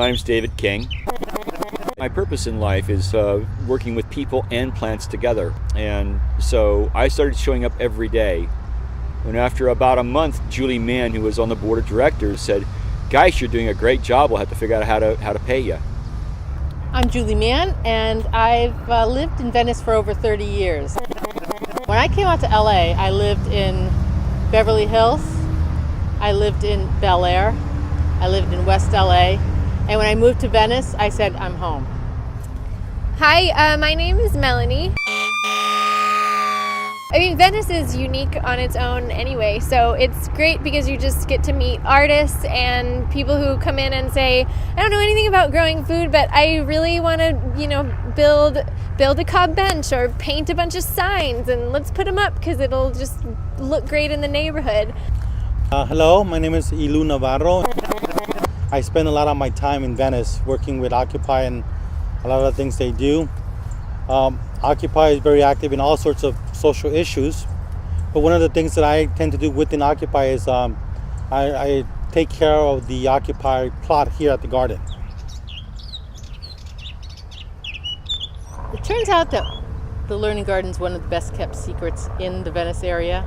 My name's David King. My purpose in life is working with people and plants together. And so I started showing up every day. And after about a month, Julie Mann, who was on the board of directors, said, "Guys, you're doing a great job. We'll have to figure out how to pay you." I'm Julie Mann, and I've lived in Venice for over 30 years. When I came out to LA, I lived in Beverly Hills, I lived in Bel Air, I lived in West LA, and when I moved to Venice, I said, I'm home. Hi, my name is Melanie. I mean, Venice is unique on its own anyway, so it's great because you just get to meet artists and people who come in and say, I don't know anything about growing food, but I really want to, build a cob bench or paint a bunch of signs, and let's put them up because it'll just look great in the neighborhood. Hello, my name is Navarro. I spend a lot of my time in Venice working with Occupy and a lot of the things they do. Occupy is very active in all sorts of social issues, but one of the things that I tend to do within Occupy is I take care of the Occupy plot here at the garden. It turns out that the Learning Garden is one of the best kept secrets in the Venice area.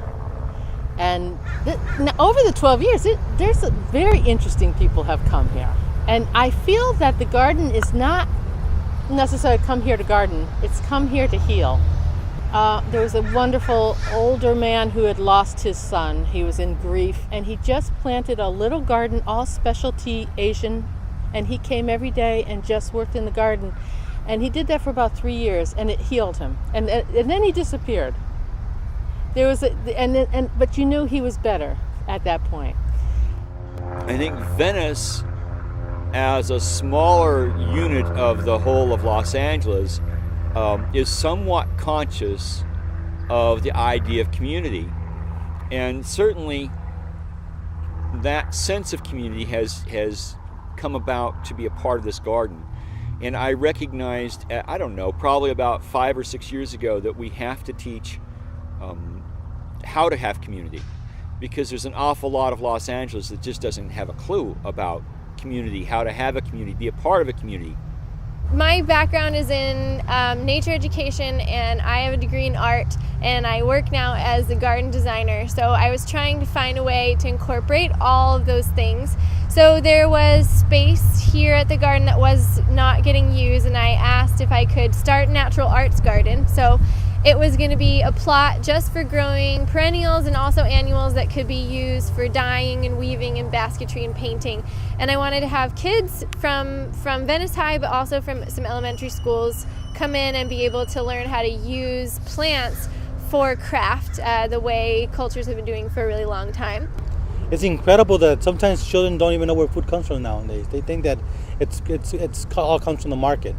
And now, over the 12 years, there's very interesting people have come here. And I feel that the garden is not necessarily come here to garden, it's come here to heal. There was a wonderful older man who had lost his son. He was in grief, and he just planted a little garden, all specialty Asian, and he came every day and just worked in the garden. And he did that for about 3 years, and it healed him. And then he disappeared. There was but you knew he was better at that point. I think Venice, as a smaller unit of the whole of Los Angeles, is somewhat conscious of the idea of community. And certainly that sense of community has come about to be a part of this garden. And I recognized, probably about 5 or 6 years ago, that we have to teach how to have community, because there's an awful lot of Los Angeles that just doesn't have a clue about community, how to have a community, be a part of a community. My background is in nature education, and I have a degree in art, and I work now as a garden designer. So I was trying to find a way to incorporate all of those things. So there was space here at the garden that was not getting used, and I asked if I could start a natural arts garden. So it was going to be a plot just for growing perennials and also annuals that could be used for dyeing and weaving and basketry and painting. And I wanted to have kids from Venice High, but also from some elementary schools, come in and be able to learn how to use plants for craft the way cultures have been doing for a really long time. It's incredible that sometimes children don't even know where food comes from nowadays. They think that it's all comes from the market.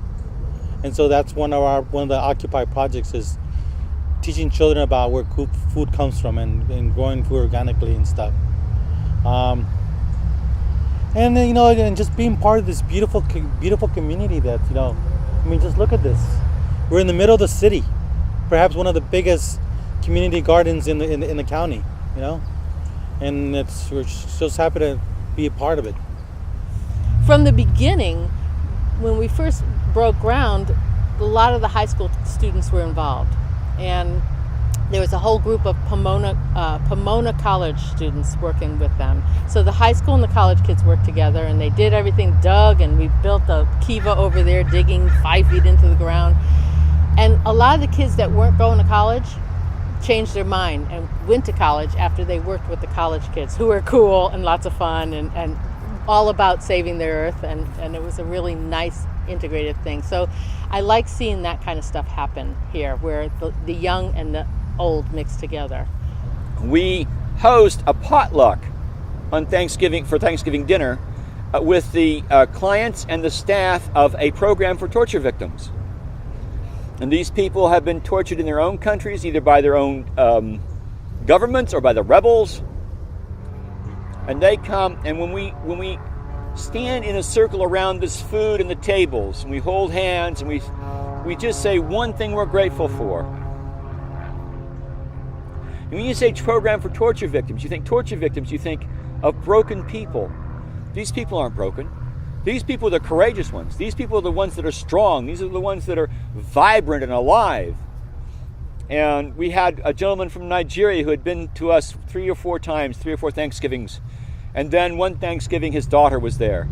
And so that's one of the Occupy projects is teaching children about where food comes from and growing food organically and stuff. And just being part of this beautiful community that, just look at this. We're in the middle of the city, perhaps one of the biggest community gardens in the county, and we're just happy to be a part of it. From the beginning, when we first broke ground, a lot of the high school students were involved. And there was a whole group of Pomona College students working with them. So the high school and the college kids worked together, and they did everything, dug, and we built a kiva over there, digging 5 feet into the ground. And a lot of the kids that weren't going to college changed their mind and went to college after they worked with the college kids, who were cool and lots of fun and all about saving the earth. And it was a really nice integrated thing. So I like seeing that kind of stuff happen here, where the young and the old mix together. We host a potluck on Thanksgiving dinner with the clients and the staff of a program for torture victims. And these people have been tortured in their own countries, either by their own governments or by the rebels. And they come, and when we stand in a circle around this food and the tables, and we hold hands, and we just say one thing we're grateful for. And when you say program for torture victims, you think torture victims, you think of broken people. These people aren't broken. These people are the courageous ones. These people are the ones that are strong. These are the ones that are vibrant and alive. And we had a gentleman from Nigeria who had been to us 3 or 4 Thanksgivings. And then one Thanksgiving his daughter was there.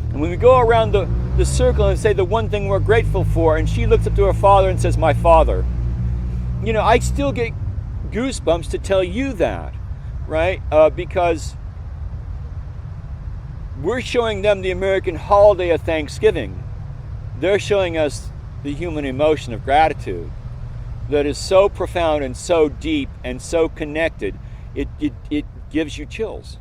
And when we go around the circle and say the one thing we're grateful for, and she looks up to her father and says, "My father," you know, I still get goosebumps to tell you that, right? Because we're showing them the American holiday of Thanksgiving. They're showing us the human emotion of gratitude that is so profound and so deep and so connected, it gives you chills.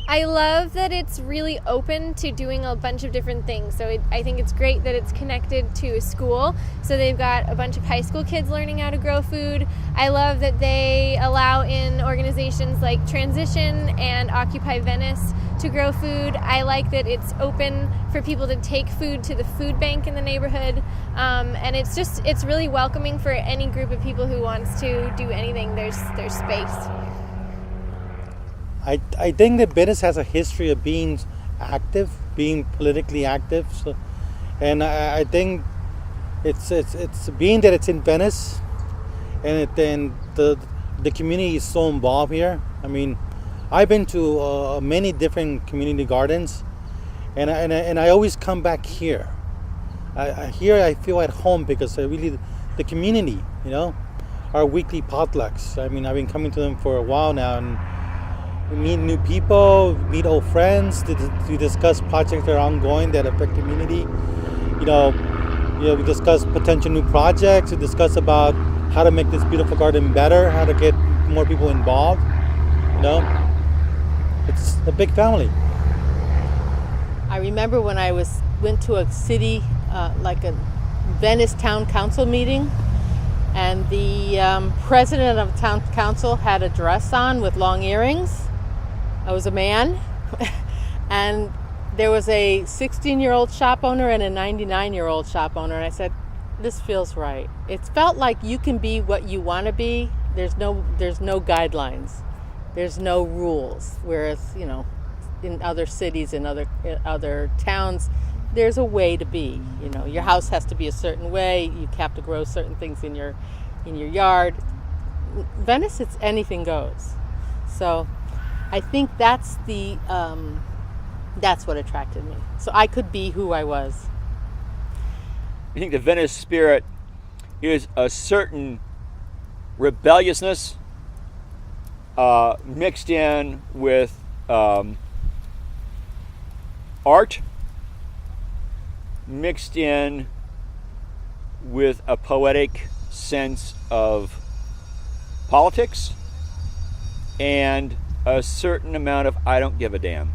I love that it's really open to doing a bunch of different things. So I think it's great that it's connected to a school. So they've got a bunch of high school kids learning how to grow food. I love that they allow in organizations like Transition and Occupy Venice to grow food. I like that it's open for people to take food to the food bank in the neighborhood. And it's really welcoming for any group of people who wants to do anything. There's space. I think that Venice has a history of being active, being politically active. So, and I think it's being that it's in Venice, and the community is so involved here. I mean, I've been to many different community gardens, and I always come back here. Here I feel at home because the community, you know, our weekly potlucks. I mean, I've been coming to them for a while now, and we meet new people, meet old friends to discuss projects that are ongoing that affect the community. You know, we discuss potential new projects. We discuss about how to make this beautiful garden better, how to get more people involved. You know, it's a big family. I remember when I went to a city, like a Venice Town Council meeting, and the president of town council had a dress on with long earrings. I was a man, and there was a 16-year-old shop owner and a 99-year-old shop owner, and I said, "This feels right." It felt like you can be what you want to be. There's no guidelines, there's no rules. Whereas, you know, in other cities, in other towns, there's a way to be. You know, your house has to be a certain way. You have to grow certain things in your yard. Venice, it's anything goes. So I think that's what attracted me. So I could be who I was. I think the Venice spirit is a certain rebelliousness mixed in with art, mixed in with a poetic sense of politics, and a certain amount of I don't give a damn.